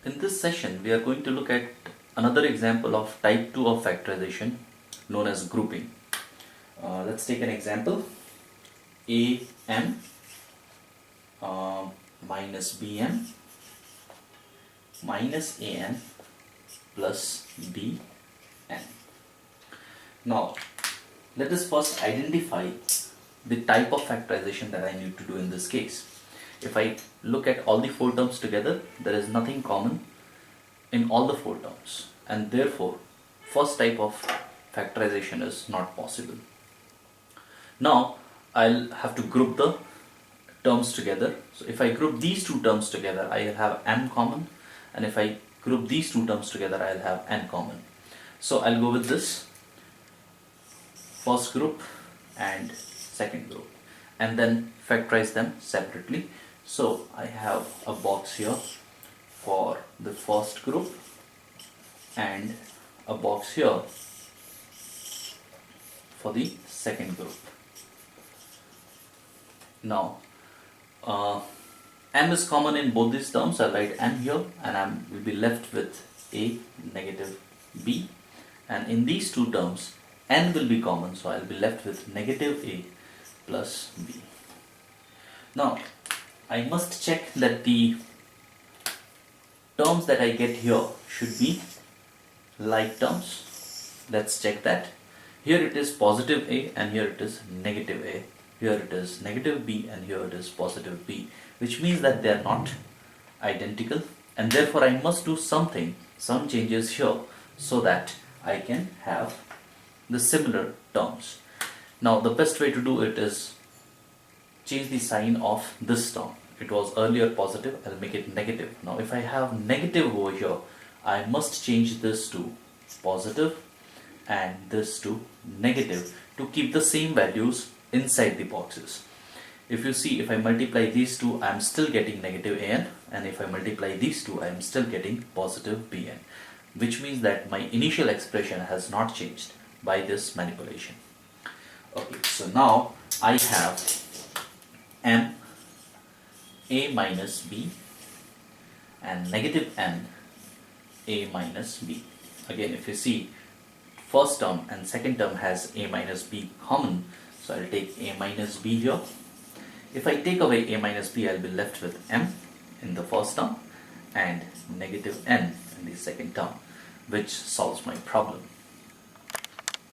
In this session, we are going to look at another example of type 2 of factorization known as grouping. Let's take an example. AM minus BM minus AN plus BN. Now, let us first identify the type of factorization that I need to do in this case. If I look at all the four terms together, there is nothing common in all the four terms, and therefore first type of factorization is not possible. Now I'll have to group the terms together. So if I group these two terms together, I'll have m common, and if I group these two terms together, I'll have n common. So I'll go with this first group and second group, and then factorize them separately. So I have a box here for the first group and a box here for the second group. Now m is common in both these terms. I'll write m here, and I will be left with a negative b, and in these two terms n will be common, so I'll be left with negative a plus b. Now I must check that the terms that I get here should be like terms. Let's check that. Here it is positive a and here it is negative a. Here it is negative b and here it is positive b, which means that they are not identical, and therefore I must do some changes here so that I can have the similar terms. Now the best way to do it is change the sign of this term. It was earlier positive, I'll make it negative. Now if I have negative over here, I must change this to positive and this to negative to keep the same values inside the boxes. If you see, if I multiply these two, I am still getting negative an, and if I multiply these two, I am still getting positive bn, which means that my initial expression has not changed by this manipulation. Okay, so now I have m a minus b and negative n a minus b. Again, if you see, first term and second term has a minus b common, so I'll take a minus b here. If I take away a minus b, I'll be left with m in the first term and negative n in the second term, which solves my problem.